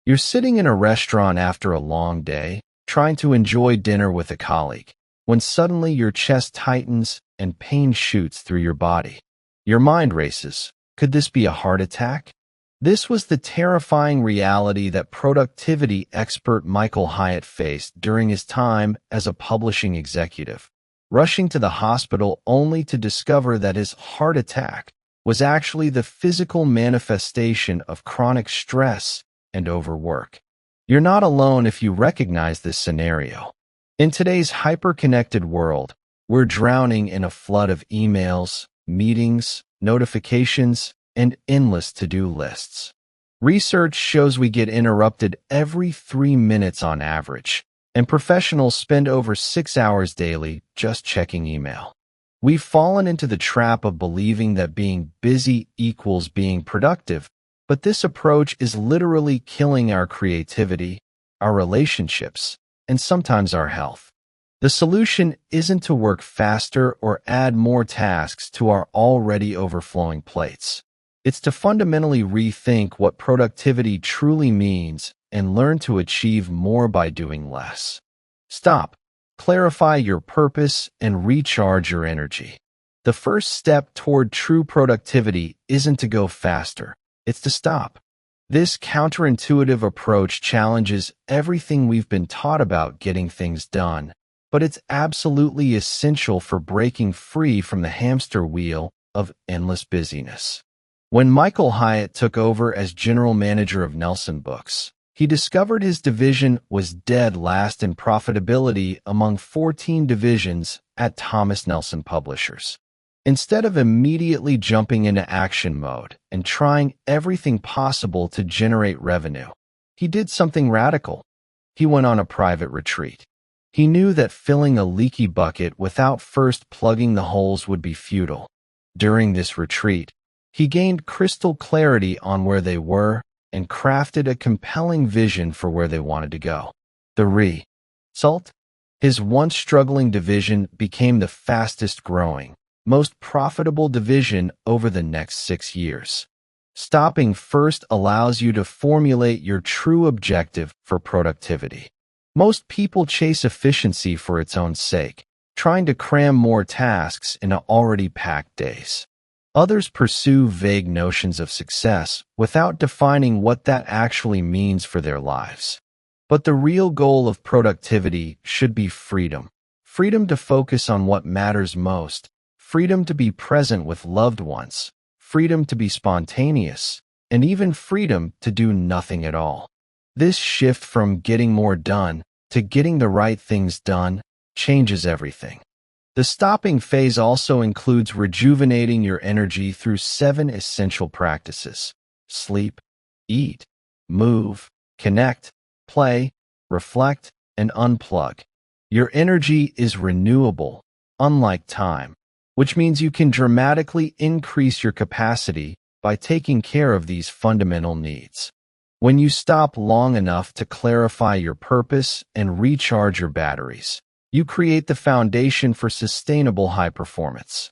You're sitting in a restaurant after a long day, trying to enjoy dinner with a colleague, when suddenly your chest tightens and pain shoots through your body. Your mind races. Could this be a heart attack? This was the terrifying reality that productivity expert Michael Hyatt faced during his time as a publishing executive, rushing to the hospital only to discover that his heart attack was actually the physical manifestation of chronic stress and overwork. You're not alone if you recognize this scenario. In today's hyper-connected world, we're drowning in a flood of emails, meetings, notifications, and endless to-do lists. Research shows we get interrupted every 3 minutes on average, and professionals spend over 6 hours daily just checking email. We've fallen into the trap of believing that being busy equals being productive, but this approach is literally killing our creativity, our relationships, and sometimes our health. The solution isn't to work faster or add more tasks to our already overflowing plates. It's to fundamentally rethink what productivity truly means and learn to achieve more by doing less. Stop, clarify your purpose, and recharge your energy. The first step toward true productivity isn't to go faster, it's to stop. This counterintuitive approach challenges everything we've been taught about getting things done, but it's absolutely essential for breaking free from the hamster wheel of endless busyness. When Michael Hyatt took over as general manager of Nelson Books, he discovered his division was dead last in profitability among 14 divisions at Thomas Nelson Publishers. Instead of immediately jumping into action mode and trying everything possible to generate revenue, he did something radical. He went on a private retreat. He knew that filling a leaky bucket without first plugging the holes would be futile. During this retreat, he gained crystal clarity on where they were and crafted a compelling vision for where they wanted to go. The result? His once struggling division became the fastest growing, most profitable division over the next 6 years. Stopping first allows you to formulate your true objective for productivity. Most people chase efficiency for its own sake, trying to cram more tasks into already packed days. Others pursue vague notions of success without defining what that actually means for their lives. But the real goal of productivity should be freedom. Freedom to focus on what matters most, freedom to be present with loved ones, freedom to be spontaneous, and even freedom to do nothing at all. This shift from getting more done to getting the right things done changes everything. The stopping phase also includes rejuvenating your energy through 7 essential practices: sleep, eat, move, connect, play, reflect, and unplug. Your energy is renewable, unlike time, which means you can dramatically increase your capacity by taking care of these fundamental needs. When you stop long enough to clarify your purpose and recharge your batteries, you create the foundation for sustainable high performance.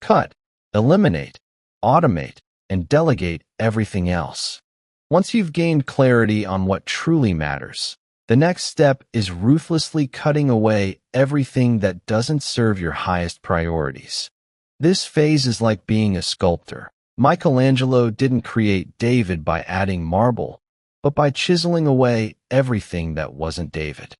Cut, eliminate, automate, and delegate everything else. Once you've gained clarity on what truly matters, the next step is ruthlessly cutting away everything that doesn't serve your highest priorities. This phase is like being a sculptor. Michelangelo didn't create David by adding marble, but by chiseling away everything that wasn't David.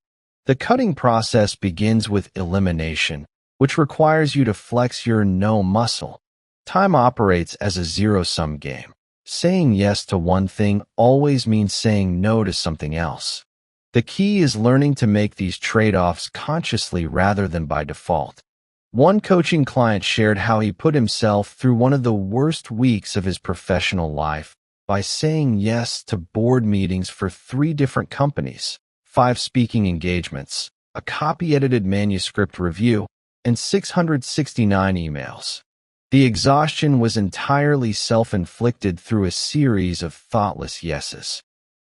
The cutting process begins with elimination, which requires you to flex your no muscle. Time operates as a zero-sum game. Saying yes to one thing always means saying no to something else. The key is learning to make these trade-offs consciously rather than by default. One coaching client shared how he put himself through one of the worst weeks of his professional life by saying yes to board meetings for 3 different companies, 5 speaking engagements, a copy-edited manuscript review, and 669 emails. The exhaustion was entirely self-inflicted through a series of thoughtless yeses.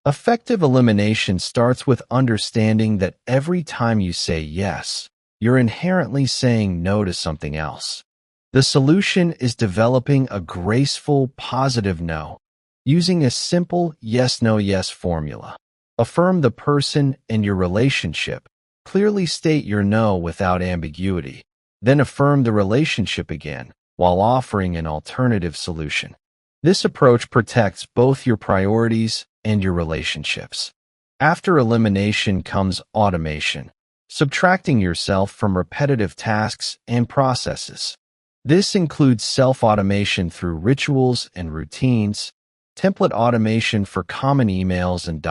Effective elimination starts with understanding that every time you say yes, you're inherently saying no to something else. The solution is developing a graceful, positive no, using a simple yes-no-yes formula. Affirm the person and your relationship. Clearly state your no without ambiguity. Then affirm the relationship again, while offering an alternative solution. This approach protects both your priorities and your relationships. After elimination comes automation, subtracting yourself from repetitive tasks and processes. This includes self-automation through rituals and routines, template automation for common emails and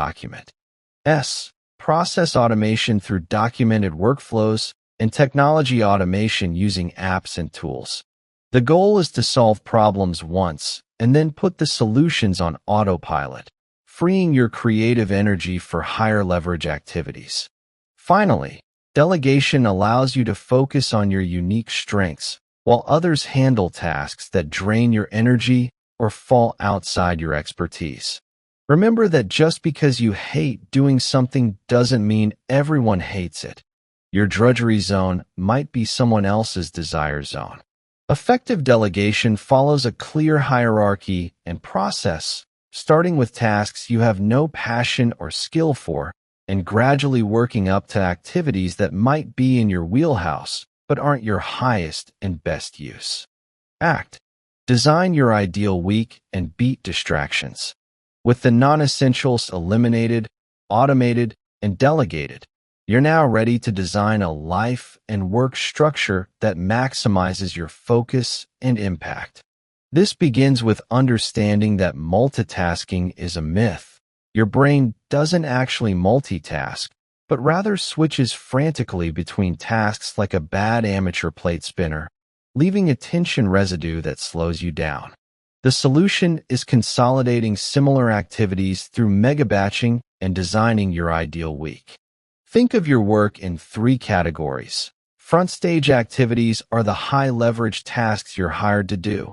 process automation through documented workflows, and technology automation using apps and tools. The goal is to solve problems once and then put the solutions on autopilot, freeing your creative energy for higher leverage activities. Finally, delegation allows you to focus on your unique strengths while others handle tasks that drain your energy or fall outside your expertise. Remember that just because you hate doing something doesn't mean everyone hates it. Your drudgery zone might be someone else's desire zone. Effective delegation follows a clear hierarchy and process, starting with tasks you have no passion or skill for, and gradually working up to activities that might be in your wheelhouse but aren't your highest and best use. Design your ideal week and beat distractions. With the non-essentials eliminated, automated, and delegated, you're now ready to design a life and work structure that maximizes your focus and impact. This begins with understanding that multitasking is a myth. Your brain doesn't actually multitask, but rather switches frantically between tasks like a bad amateur plate spinner, leaving attention residue that slows you down. The solution is consolidating similar activities through mega batching and designing your ideal week. Think of your work in 3 categories. Front stage activities are the high-leverage tasks you're hired to do.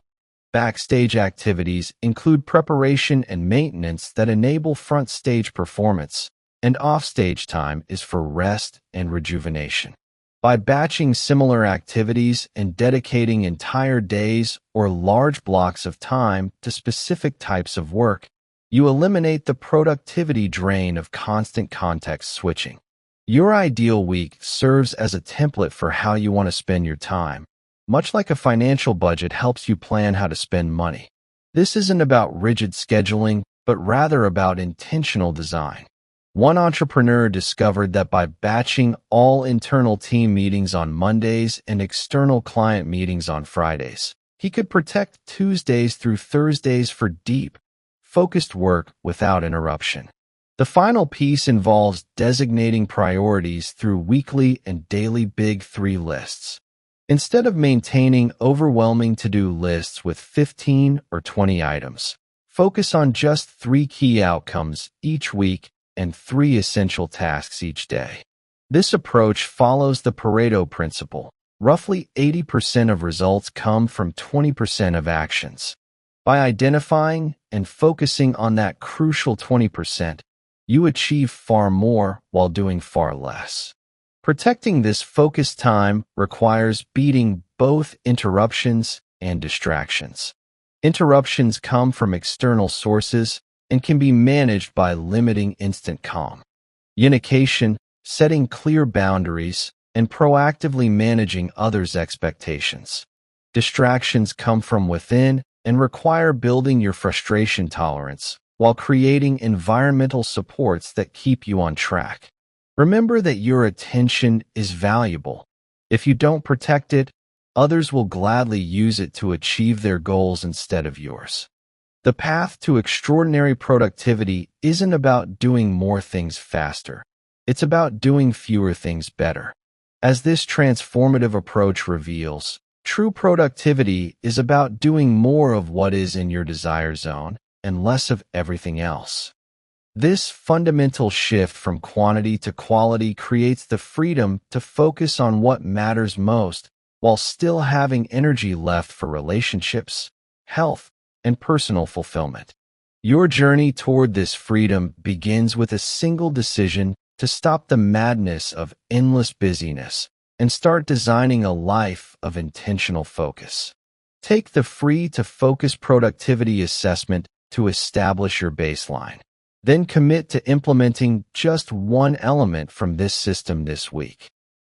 Backstage activities include preparation and maintenance that enable front stage performance, and offstage time is for rest and rejuvenation. By batching similar activities and dedicating entire days or large blocks of time to specific types of work, you eliminate the productivity drain of constant context switching. Your ideal week serves as a template for how you want to spend your time, much like a financial budget helps you plan how to spend money. This isn't about rigid scheduling, but rather about intentional design. One entrepreneur discovered that by batching all internal team meetings on Mondays and external client meetings on Fridays, he could protect Tuesdays through Thursdays for deep, focused work without interruption. The final piece involves designating priorities through weekly and daily Big 3 lists. Instead of maintaining overwhelming to-do lists with 15 or 20 items, focus on just 3 key outcomes each week and 3 essential tasks each day. This approach follows the Pareto principle. Roughly 80% of results come from 20% of actions. By identifying and focusing on that crucial 20%, you achieve far more while doing far less. Protecting this focused time requires beating both interruptions and distractions. Interruptions come from external sources and can be managed by limiting instant calm. Unication, setting clear boundaries, and proactively managing others' expectations. Distractions come from within and require building your frustration tolerance while creating environmental supports that keep you on track. Remember that your attention is valuable. If you don't protect it, others will gladly use it to achieve their goals instead of yours. The path to extraordinary productivity isn't about doing more things faster. It's about doing fewer things better. As this transformative approach reveals, true productivity is about doing more of what is in your desire zone and less of everything else. This fundamental shift from quantity to quality creates the freedom to focus on what matters most while still having energy left for relationships, health, and personal fulfillment. Your journey toward this freedom begins with a single decision to stop the madness of endless busyness and start designing a life of intentional focus. Take the free to focus productivity assessment to establish your baseline. Then commit to implementing just one element from this system this week.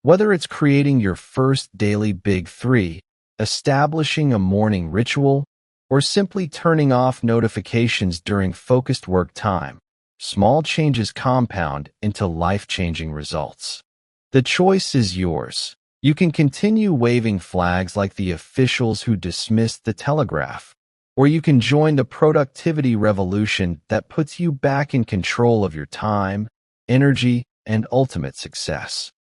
Whether it's creating your first daily big three, establishing a morning ritual, or simply turning off notifications during focused work time, small changes compound into life-changing results. The choice is yours. You can continue waving flags like the officials who dismissed the Telegraph, or you can join the productivity revolution that puts you back in control of your time, energy, and ultimate success.